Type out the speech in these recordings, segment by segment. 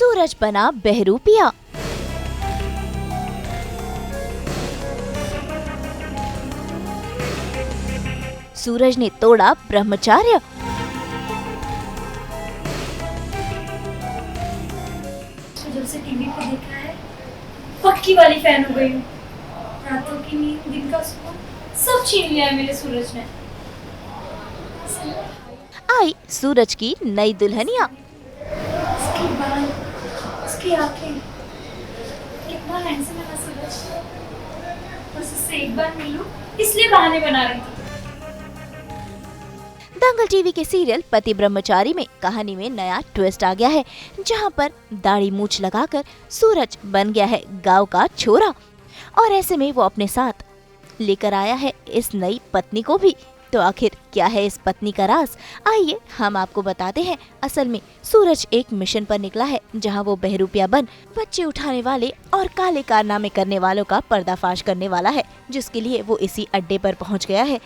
सूरज बना बहरूपिया। सूरज ने तोड़ा ब्रह्मचर्य। जब से टीवी पे देखा है पक्की वाली फैन हो गई हूँ। रातों की नींद, दिन का सुकून सब छीन लिया है मेरे सूरज ने। आई सूरज की नई दुल्हनिया। उसके बाल, उसकी आंखें, कितना हैंडसम है ना सूरज। बस उससे एक बार मिलूं, इसलिए बहाने बना रही थी। दंगल टीवी के सीरियल पति ब्रह्मचारी में कहानी में नया ट्विस्ट आ गया है, जहां पर दाढ़ी मूछ लगाकर सूरज बन गया है गांव का छोरा। और ऐसे में वो अपने साथ लेकर आया है इस नई पत्नी को भी। तो आखिर क्या है इस पत्नी का राज, आइए हम आपको बताते हैं। असल में सूरज एक मिशन पर निकला है, जहां वो बहरूपिया बन बच्चे उठाने वाले और काले कारनामे करने वालों का पर्दाफाश करने वाला है, जिसके लिए वो इसी अड्डे पर पहुंच गया है।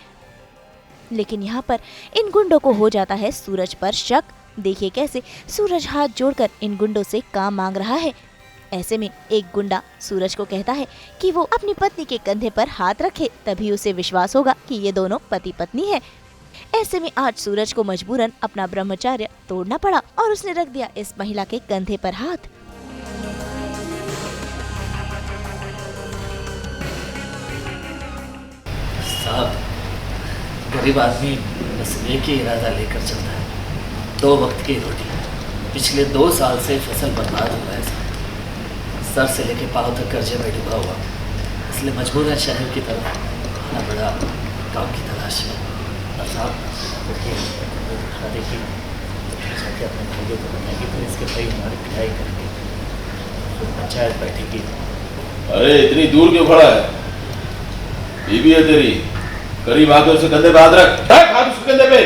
लेकिन यहाँ पर इन गुंडों को हो जाता है सूरज पर शक। देखिए कैसे सूरज हाथ जोड़कर इन गुंडों से काम मांग रहा है। ऐसे में एक गुंडा सूरज को कहता है कि वो अपनी पत्नी के कंधे पर हाथ रखे, तभी उसे विश्वास होगा कि ये दोनों पति पत्नी हैं। ऐसे में आज सूरज को मजबूरन अपना ब्रह्मचर्य तोड़ना पड़ा और उसने रख दिया इस महिला के कंधे पर हाथ। साहब, गरीब आदमी बस एक ही इरादा लेकर चलता है, 2 वक्त की रोटी। पिछले 2 साल से फसल बर्बाद हुआ है साहब, सर से लेके पाँव तक कर्जे में डूबा हुआ, इसलिए मजबूर है शहर की तरफ आना पड़ा काम की तलाश में। और साहब देखिए, जाके अपने भाइयों को बताएगी, फिर इसके भाई हमारी पिटाई करेंगे, फिर पंचायत बैठेगी। अरे इतनी दूर क्यों खड़ा है? बीवी है तेरी, करीब आकर उसे कंधे पे हाथ रख, हाथ उसके कंधे पे।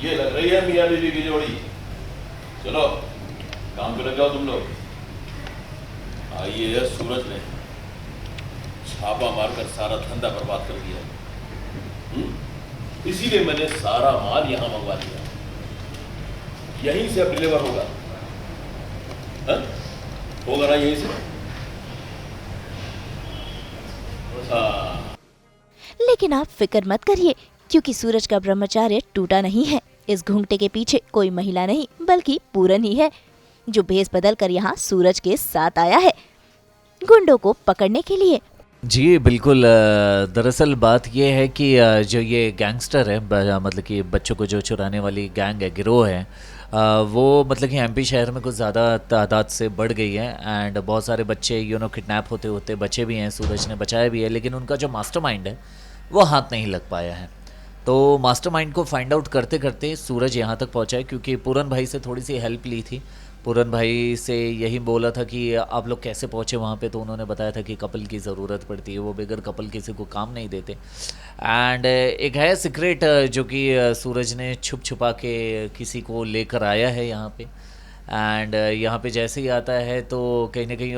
ये लग रही है मियां बीवी की जोड़ी। चलो काम पे लग जाओ तुम लोग। आइए, सूरज ने छापा मारकर सारा धंधा बर्बाद कर दिया। इसीलिए मैंने सारा माल यहां मंगवा दिया, यहीं से अब डिलीवर होगा। होगा ना यहीं से? हाँ। लेकिन आप फिक्र मत करिए, क्योंकि सूरज का ब्रह्मचर्य टूटा नहीं है। इस घूंघटे के पीछे कोई महिला नहीं बल्कि पूरन ही है, जो भेष बदल कर यहाँ सूरज के साथ आया है गुंडों को पकड़ने के लिए। जी बिल्कुल। दरअसल बात ये है कि जो ये गैंगस्टर है, मतलब कि बच्चों को जो चुराने वाली गैंग है, गिरोह है, वो मतलब कि एमपी शहर में कुछ ज़्यादा तादाद से बढ़ गई है। एंड बहुत सारे बच्चे किडनैप होते होते बचे भी हैं, सूरज ने बचाया भी है, लेकिन उनका जो मास्टरमाइंड है वो हाथ नहीं लग पाया है। तो मास्टरमाइंड को फाइंड आउट करते करते सूरज यहाँ तक पहुँचा है, क्योंकि पूरन भाई से थोड़ी सी हेल्प ली थी। पूरन भाई से यही बोला था कि आप लोग कैसे पहुँचे वहाँ पे, तो उन्होंने बताया था कि कपल की ज़रूरत पड़ती है, वो बगैर कपल किसी को काम नहीं देते। एंड एक है सीक्रेट जो कि सूरज ने छुप छुपा के किसी को लेकर आया है यहाँ पे। एंड यहाँ पे जैसे ही आता है तो कहीं ना कहीं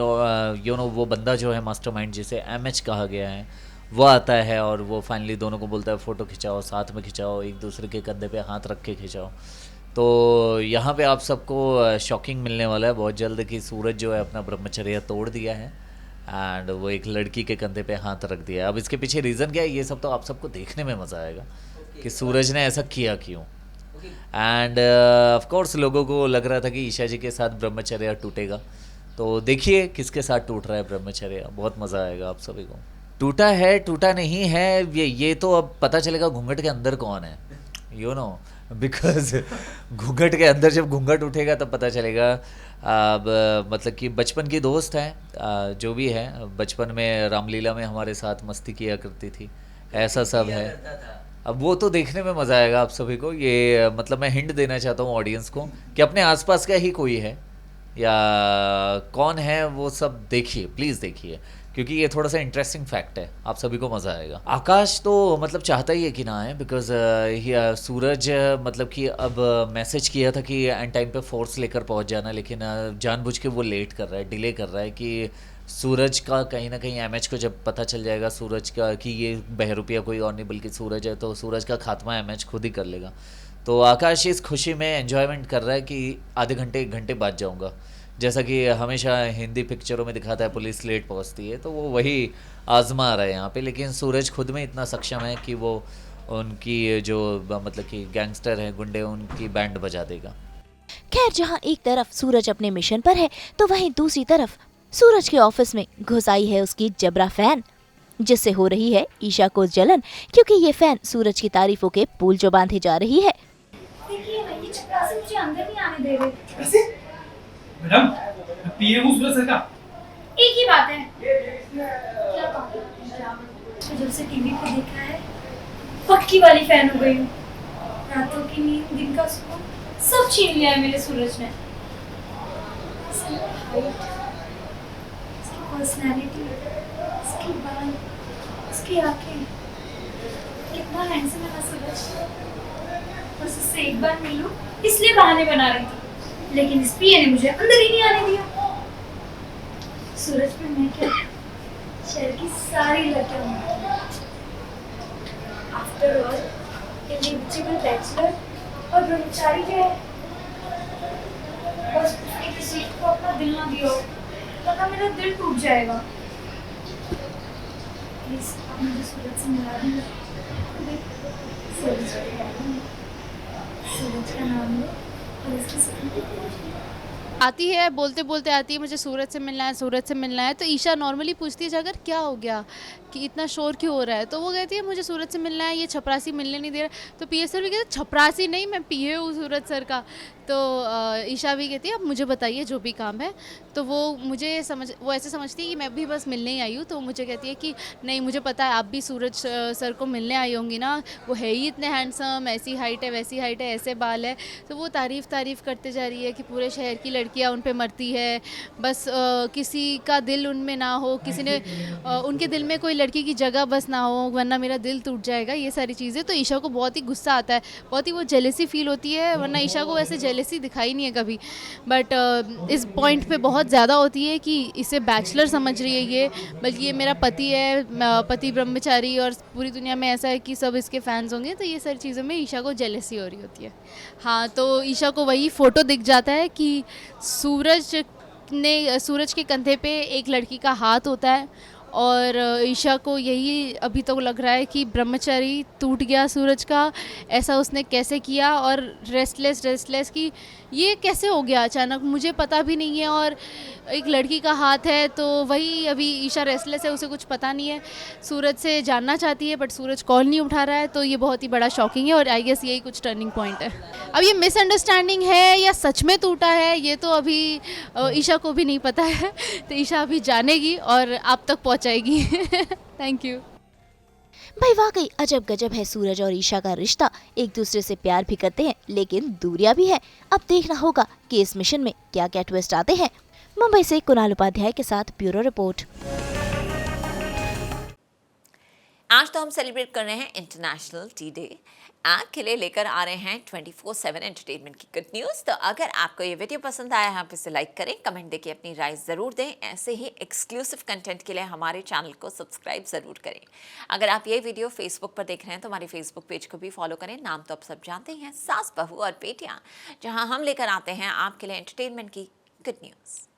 वो बंदा जो है मास्टरमाइंड, जिसे एमएच कहा गया है, वो आता है और वो फाइनली दोनों को बोलता है फ़ोटो खिंचाओ, साथ में खिंचाओ, एक दूसरे के कंधे पे हाथ रख के खिंचाओ। तो यहाँ पे आप सबको शॉकिंग मिलने वाला है बहुत जल्द कि सूरज जो है अपना ब्रह्मचर्य तोड़ दिया है एंड वो एक लड़की के कंधे पे हाथ रख दिया है। अब इसके पीछे रीज़न क्या है, ये सब तो आप सबको देखने में मज़ा आएगा कि सूरज ने ऐसा किया क्यों। एंड ऑफ कोर्स लोगों को लग रहा था कि ईशा जी के साथ ब्रह्मचर्य टूटेगा, तो देखिए किसके साथ टूट रहा है ब्रह्मचर्य, बहुत मज़ा आएगा आप सभी को। टूटा है टूटा नहीं है ये तो अब पता चलेगा घूंघट के अंदर कौन है, बिकॉज घूंघट के अंदर जब घूंघट उठेगा तब पता चलेगा। अब मतलब कि बचपन की दोस्त है, जो भी है, बचपन में रामलीला में हमारे साथ मस्ती किया करती थी, ऐसा सब है। अब वो तो देखने में मज़ा आएगा आप सभी को। ये मतलब मैं हिंट देना चाहता हूँ ऑडियंस को कि अपने आसपास का ही कोई है या कौन है वो सब देखिए, प्लीज़ देखिए, क्योंकि ये थोड़ा सा इंटरेस्टिंग फैक्ट है, आप सभी को मज़ा आएगा। आकाश तो मतलब चाहता ही है कि ना आए, बिकॉज सूरज मतलब कि अब मैसेज किया था कि एंड टाइम पे फोर्स लेकर पहुंच जाना, लेकिन जानबूझ के वो लेट कर रहा है, डिले कर रहा है कि सूरज का कहीं ना कहीं एमएच को जब पता चल जाएगा सूरज का कि ये बहरूपिया कोई और नहीं बल्कि सूरज है, तो सूरज का खात्मा एमएच खुद ही कर लेगा। तो आकाश इस खुशी में एन्जॉयमेंट कर रहा है कि आधे घंटे 1 घंटे बाद जाऊंगा, जैसा कि हमेशा हिंदी पिक्चरों में दिखाता है पुलिस लेट पहुंचती है, तो वो वही आजमा रहा है यहाँ पे। लेकिन सूरज खुद में इतना सक्षम है कि वो उनकी जो मतलब कि गैंगस्टर हैं, गुंडे, उनकी बैंड बजा देगा। खैर, जहाँ एक तरफ सूरज अपने मिशन पर है तो वहीं दूसरी तरफ सूरज के ऑफिस में घुस आई है उसकी जबरा फैन, जिससे हो रही है ईशा को जलन, क्योंकि ये फैन सूरज की तारीफों के पुल जो बांधे जा रही है। देखिए ना, ये चपरासी मुझे अंदर नहीं आने दे रहे। कैसे? मैडम, मैं पीए हूँ सूरज सर का। एक ही बात है। क्या बात है? तो जब से टीवी पे देखा है, पक्की वाली फैन हो गई हूँ। रातों की नींद, दिन का सुकून सब छीन लिया है मेरे सूरज ने। इसकी हाइट, इसकी पर्सनैलिटी, इसकी बाल, इसकी आंखें, कितना हैंडसम है ना सूरज। बस उससे एक बार मिलूं, इसलिए बहाने बना रही थी, लेकिन इस पिए ने मुझे अंदर ही नहीं आने दिया। सूरज पे मैं क्या, शहर की सारी लड़कियां हूँ। आफ्टर ऑल, एलिजिबल बैचलर और ब्रह्मचारी जो है, बस उसने किसी को अपना दिल ना दिया हो, वरना मेरा दिल टूट जाएगा। प्लीज आप मुझे सूरज से मिला दीजिए। सूरज का नाम लो और इसकी सपने आती है, बोलते बोलते आती है मुझे सूरज से मिलना है, सूरज से मिलना है। तो ईशा नॉर्मली पूछती है जाकर क्या हो गया, कि इतना शोर क्यों हो रहा है। तो वो कहती है मुझे सूरज से मिलना है, ये छपरासी मिलने नहीं दे रहा। तो पीए सर भी कहते छपरासी नहीं, मैं पीए हूँ सूरज सर का। तो ईशा भी कहती है अब मुझे बताइए जो भी काम है। तो वो ऐसे समझती है कि मैं भी बस मिलने ही आई हूँ। तो मुझे कहती है कि नहीं, मुझे पता है आप भी सूरज सर को मिलने आई होंगी ना, वो है ही इतने हैंडसम, ऐसी हाइट है, वैसी हाइट है, ऐसे बाल है। तो वो तारीफ़ करते जा रही है कि पूरे शहर की लड़कियां उन पे मरती है, बस किसी का दिल उनमें ना हो, किसी ने उनके दिल में कोई लड़की की जगह बस ना हो, वरना मेरा दिल टूट जाएगा, ये सारी चीज़ें। तो ईशा को बहुत ही गुस्सा आता है, बहुत ही वो जेलेसी फील होती है, वरना ईशा को वैसे जेलेसी दिखाई नहीं है कभी, बट इस पॉइंट पे बहुत ज़्यादा होती है कि इसे बैचलर समझ रही है ये, बल्कि ये मेरा पति है, पति ब्रह्मचारी, और पूरी दुनिया में ऐसा है कि सब इसके फैंस होंगे। तो ये सारी चीज़ों में ईशा को जेलेसी हो रही होती है। हाँ, तो ईशा को वही फ़ोटो दिख जाता है कि सूरज के कंधे पे एक लड़की का हाथ होता है, और ईशा को यही अभी तक लग रहा है कि ब्रह्मचारी टूट गया सूरज का, ऐसा उसने कैसे किया, और रेस्टलेस कि ये कैसे हो गया अचानक, मुझे पता भी नहीं है, और एक लड़की का हाथ है। तो वही अभी ईशा रेस्टलेस है, उसे कुछ पता नहीं है, सूरज से जानना चाहती है बट सूरज कॉल नहीं उठा रहा है। तो ये बहुत ही बड़ा शॉकिंग है, और आई गेस यही कुछ टर्निंग पॉइंट है। अब ये मिसअंडरस्टैंडिंग है या सच में टूटा है, ये तो अभी ईशा को भी नहीं पता है। तो ईशा अभी जानेगी और आप तक पहुंचाएगी। Thank you. भाई वाकई अजब गजब है सूरज और ईशा का रिश्ता, एक दूसरे से प्यार भी करते हैं लेकिन दूरियां भी है। अब देखना होगा कि इस मिशन में क्या क्या ट्विस्ट आते हैं। मुंबई से कुणाल उपाध्याय के साथ ब्यूरो रिपोर्ट। आज तो हम सेलिब्रेट कर रहे हैं इंटरनेशनल टी डे। आपके लिए लेकर आ रहे हैं 24/7 एंटरटेनमेंट की गुड न्यूज़। तो अगर आपको ये वीडियो पसंद आया है, आप इसे लाइक करें, कमेंट देके अपनी राय ज़रूर दें। ऐसे ही एक्सक्लूसिव कंटेंट के लिए हमारे चैनल को सब्सक्राइब ज़रूर करें। अगर आप ये वीडियो फेसबुक पर देख रहे हैं तो हमारे फेसबुक पेज को भी फॉलो करें। नाम तो आप सब जानते हैं, सास बहू और बेटियाँ, जहाँ हम लेकर आते हैं आपके लिए एंटरटेनमेंट की गुड न्यूज़।